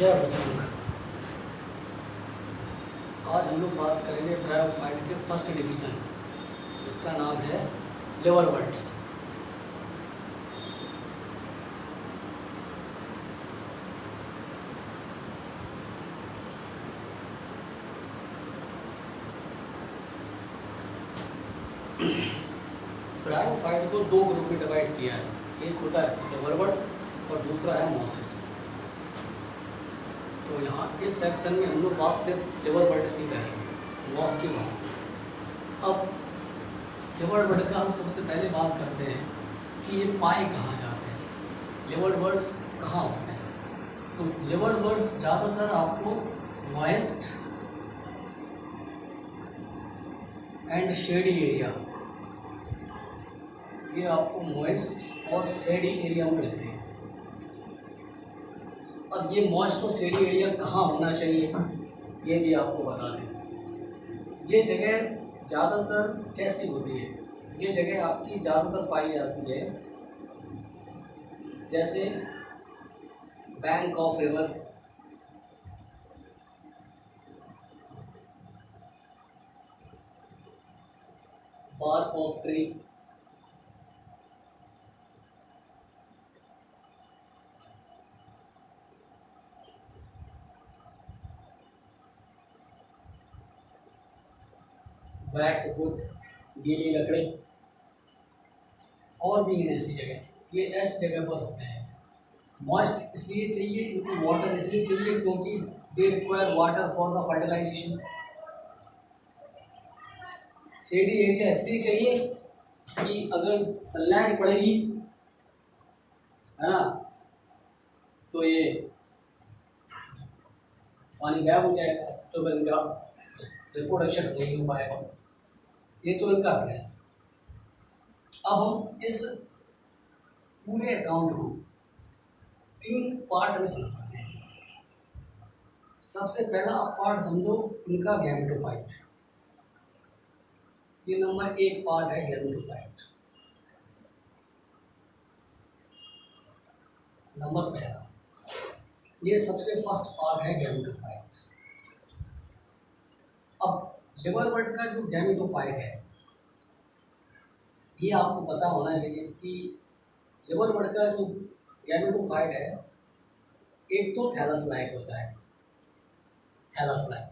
जय बजरंग। आज हम लोग बात करेंगे ब्रायोफाइट के फर्स्ट डिवीज़न जिसका नाम है लिवरवर्ट्स। ब्रायोफाइट को दो ग्रुप में डिवाइड किया है, एक होता है लिवरवर्ट और दूसरा है मॉसिस। तो यहाँ इस सेक्शन में हम लोग बात सिर्फ लिवरवर्ट्स की करेंगे, मॉस की बात। अब लिवरवर्ट का हम सबसे पहले बात करते हैं कि ये पाए कहाँ जाते हैं, लिवरवर्ट्स कहाँ होते हैं। तो लिवरवर्ट्स ज़्यादातर आपको मॉइस्ट एंड शेडी एरिया, ये आपको मॉइस्ट और शेडी एरिया में मिलते हैं। अब ये मॉइस्ट और शेडी एरिया कहाँ होना चाहिए ये भी आपको बता दें। ये जगह ज़्यादातर कैसी होती है, ये जगह आपकी ज़्यादातर पाई जाती है जैसे bank of river, bark of tree, back wood, गीली लकड़ी, और भी हैं ऐसी जगह। ये ऐसी जगह पर होते हैं। मॉइस्ट इसलिए चाहिए, इनको वाटर इसलिए चाहिए क्योंकि they require water for the fertilization. Shady area इसलिए चाहिए कि अगर सनलाइट पड़ेगी, है ना, तो ये पानी गायब हो जाएगा, तो फिर इनका रिप्रोडक्शन नहीं हो पाएगा। ये तो इनका प्रयास। अब हम इस पूरे अकाउंट को तीन पार्ट में समझाते हैं। सबसे पहला पार्ट समझो इनका गैमेटोफाइट। ये नंबर एक पार्ट है गैमेटोफाइट। नंबर पहला, ये सबसे फर्स्ट पार्ट है गैमेटोफाइट। अब लिवरवर्ट का जो गैमेटोफाइट है, ये आपको पता होना चाहिए कि लिवरवर्ट का जो गैमेटोफाइट है, एक तो थैलस लाइक होता है, थैलस लाइक,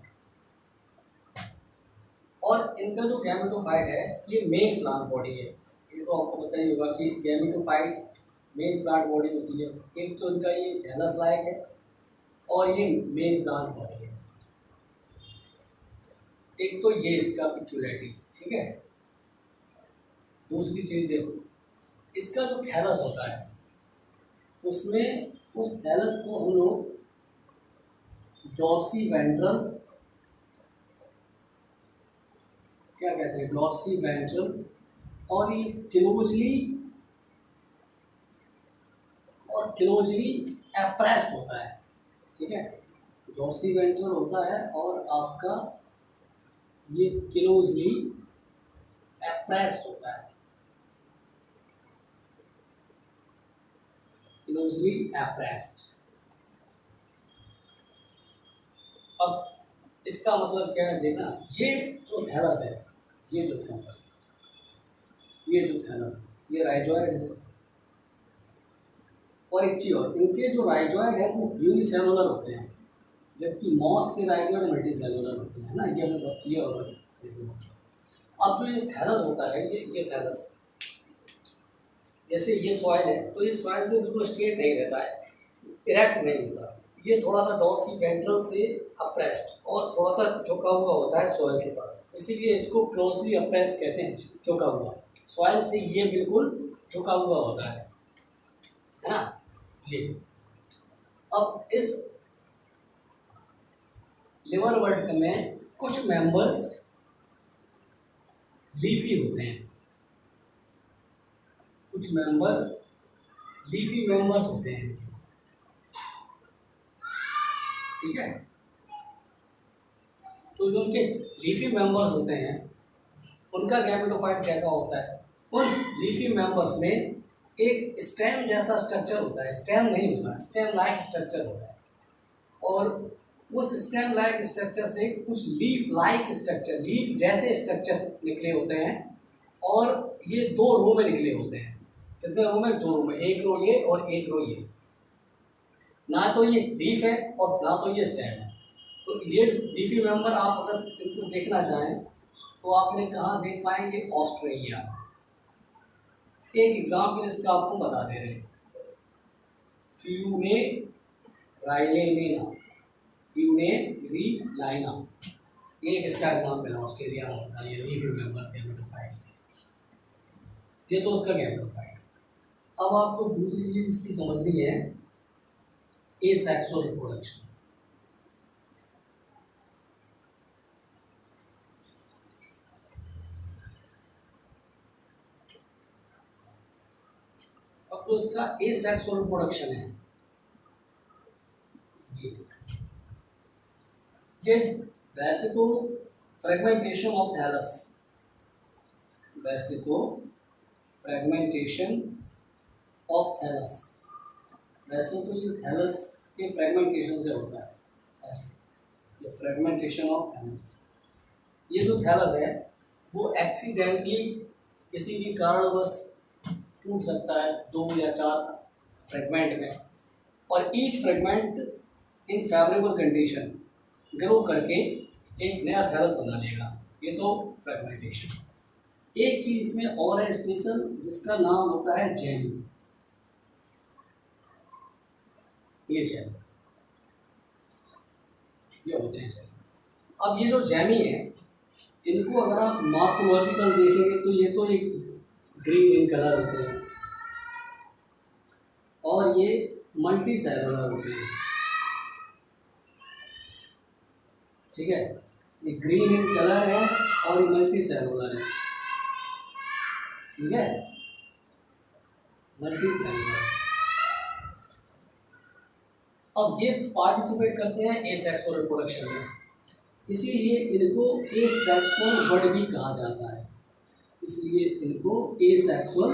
और इनका जो गैमेटोफाइट है ये मेन प्लांट बॉडी है। ये तो आपको पता ही होगा कि गैमेटोफाइट मेन प्लांट बॉडी होती है। एक तो इनका ये थैलस लाइक है और ये मेन प्लांट बॉडी है। एक तो ये इसका पिक्यूलियरिटी, ठीक है। दूसरी चीज देखो, इसका जो थैलस होता है उसमें उस थैलस को हम लोग डॉर्सी वेंट्रल क्या कहते हैं, डॉर्सी वेंट्रल, और ये क्लोजली एप्रेस्ड होता है, ठीक है। डॉर्सी वेंट्रल होता है और आपका ये क्लोजली एप्रेस्ड होता है, क्लोजली एप्रेस्ड। अब इसका मतलब क्या है देखना, ये जो थैलस है, ये जो थैलस, ये राइजोइड है। और एक चीज और, इनके जो राइजोइड है वो यूनिसेलुलर होते हैं, जबकि मॉस के राइजोइड मल्टीसेलुलर होते हैं ना। ये हमें क्लियर होगा। अब जो ये थैलस होता है, ये थैलस, जैसे ये सॉइल है तो ये सॉइल से बिल्कुल स्ट्रेट नहीं रहता है, इरेक्ट नहीं होता। ये थोड़ा सा डॉर्सी वेंट्रल से अप्रेस्ड और थोड़ा सा झुका हुआ होता है सॉइल के पास, इसीलिए इसको क्लोजली अप्रेस्ड कहते हैं, झुका हुआ। सॉइल से ये बिल्कुल झुका हुआ होता है ना ये। अब इस लिवरवर्ट में कुछ मेंबर्स लीफी होते हैं, कुछ मेंबर लीफी मेंबर्स होते हैं, ठीक है। तो जो उनके लीफी मेंबर्स होते हैं उनका गैमेटोफाइट कैसा होता है, उन लीफी मेंबर्स में एक स्टेम जैसा स्ट्रक्चर होता है, स्टेम नहीं होता, स्टेम लाइक स्ट्रक्चर होता है। और उस स्टेम लाइक स्ट्रक्चर से कुछ लीफ लाइक स्ट्रक्चर, लीफ जैसे स्ट्रक्चर निकले होते हैं, और ये 2 रो में निकले होते हैं। कितने रो में? 2 रो में, एक रो ये और एक रो ये। ना तो ये लीफ है और ना तो ये स्टेम है। तो ये लीफी मेंबर आप अगर इनको देखना चाहें तो आप इन्हें कहाँ देख पाएंगे? ऑस्ट्रेलिया। एक एग्जाम्पल इसका आपको बता दे रहे हैं, फ्यूने राइलेना, फ्यूने लाइना, ये एक इसका एग्जाम्पल है ऑस्ट्रेलिया में होता है, ये लीफी मेंबर्स गैमेटोफाइट्स। ये तो उसका गैमेटोफाइट। अब आपको दूसरी चीज इसकी समझनी है, एसेक्सुअल रिप्रोडक्शन। अब तो इसका एसेक्सुअल रिप्रोडक्शन है ये वैसे तो फ्रेगमेंटेशन ऑफ थैलस, वैसे तो फ्रेगमेंटेशन ऑफ थैलस, वैसे तो ये थैलस के फ्रेगमेंटेशन से होता है। ऐसे ये फ्रेगमेंटेशन ऑफ थैलस, ये जो थैलस है वो एक्सीडेंटली किसी भी कारणवश टूट सकता है 2 या 4 फ्रेगमेंट में, और ईच फ्रेगमेंट इन फेवरेबल कंडीशन ग्रो करके एक नया थैलस बना लेगा। ये तो फ्रेगमेंटेशन। एक चीज इसमें और है स्पेशल, जिसका नाम होता है जैमी। ये जैमी, ये होते हैं जैमी। अब ये जो जैमी है, इनको अगर आप मॉर्फोलॉजिकल देखेंगे तो ये तो एक ग्रीन इन कलर होते हैं और ये मल्टी सेलुलर होते हैं। ठीक है, ये ग्रीन इन कलर है और ये मल्टी सेलुलर है। ठीक है, मल्टी सेलुलर। अब ये पार्टिसिपेट करते हैं एसेक्सुअल रिप्रोडक्शन में, इसीलिए इनको एसेक्सुअल बर्ड भी कहा जाता है। इसलिए इनको एसेक्सुअल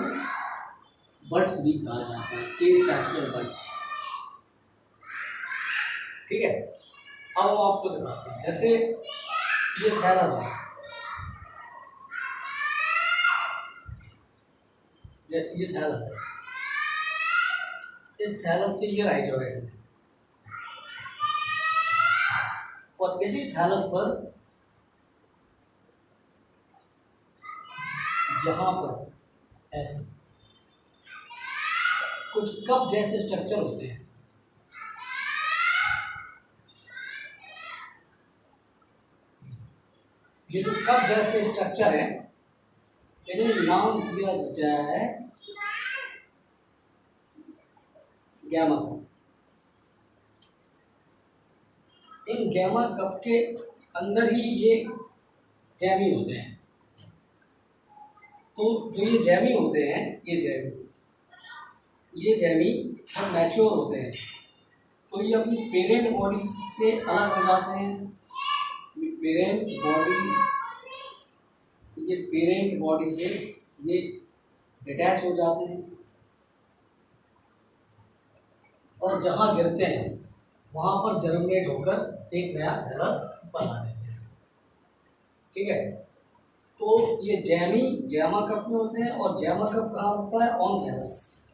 बर्ड्स भी कहा जाता है, एसेक्सुअल बर्ड्स। ठीक है, अब हम आपको दिखाते हैं, जैसे ये थैलस है, जैसे ये थैलस है, इस थैलस के ये राइजोइड्स हैं, और इसी थैलस पर यहां पर ऐसे कुछ कप जैसे स्ट्रक्चर होते हैं। ये जो कप जैसे स्ट्रक्चर है, इन्हें नाम दिया जाता है गैमा कप। इन गैमा कप के अंदर ही ये जैमी होते हैं। तो जो ये जैमी होते हैं, ये जैमी जब मैच्योर होते हैं तो ये अपनी पेरेंट बॉडी से अलग हो जाते हैं। ये पेरेंट बॉडी से ये डिटैच हो जाते हैं, और जहाँ गिरते हैं वहाँ पर जर्मिनेट होकर एक नया थैलस बना देते हैं। ठीक है, तो ये जैमी जैमा कप में होते हैं, और जैमा कप कहाँ होता है? ऑन थैलस,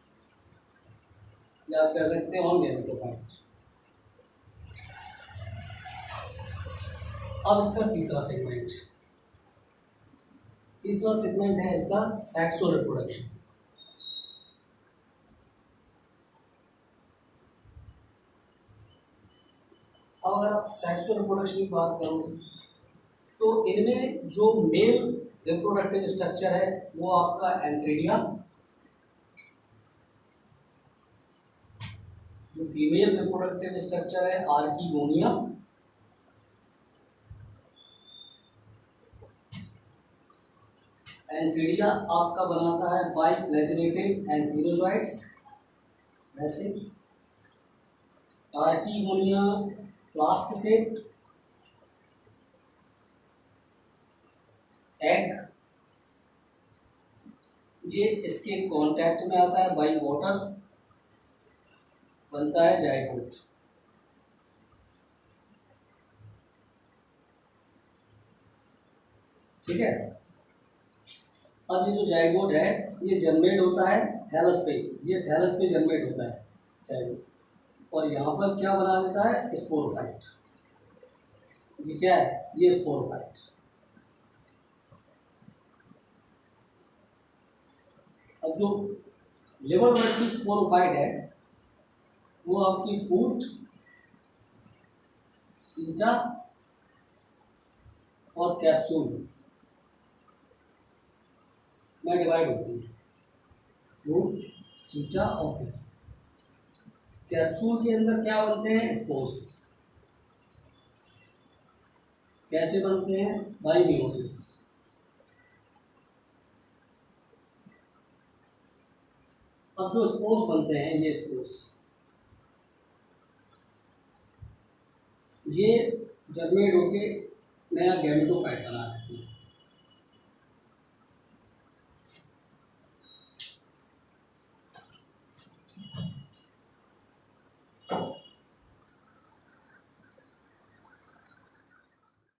या आप कह सकते हैं ऑन गैमेटोफाइट। अब इसका तीसरा सेगमेंट है इसका सेक्सुअल रिप्रोडक्शन। अब अगर आप सेक्सुअल रिप्रोडक्शन की बात करोगे तो इनमें जो मेल रिप्रोडक्टिव स्ट्रक्चर है वो आपका एंथ्रेडिया, जो फीमेल रिप्रोडक्टिव स्ट्रक्चर है आर्किगोनिया, एंथ्रेडिया आपका बनाता है बाइफ्लैजिलेटेड एंथीरोजॉइड्स, ऐसे आर्किगोनिया फ्लास्क शेप्ड एग, ये इसके कांटेक्ट में आता है बाई वाटर, बनता है जाइगोट। ठीक है। अब ये जो जाइगोट है ये जर्मेट होता है थैलस पे, ये थैलस पे जर्मेट होता है जाइगोट, और यहाँ पर क्या बना देता है स्पोरोफाइट। ये क्या है, ये स्पोरोफाइट। अब जो लेवल वन की स्पोरोफाइट है वो आपकी फूट, सीटा और कैप्सूल में डिवाइड होती है। फूट, सीटा और कैप्सूल। कैप्सूल के अंदर क्या बनते हैं, स्पोर्स। कैसे बनते हैं, बाय मियोसिस। अब जो स्पोर्स बनते हैं, ये स्पोर्स ये जर्मेट होके नया गैमेटोफाइट बना देते हैं।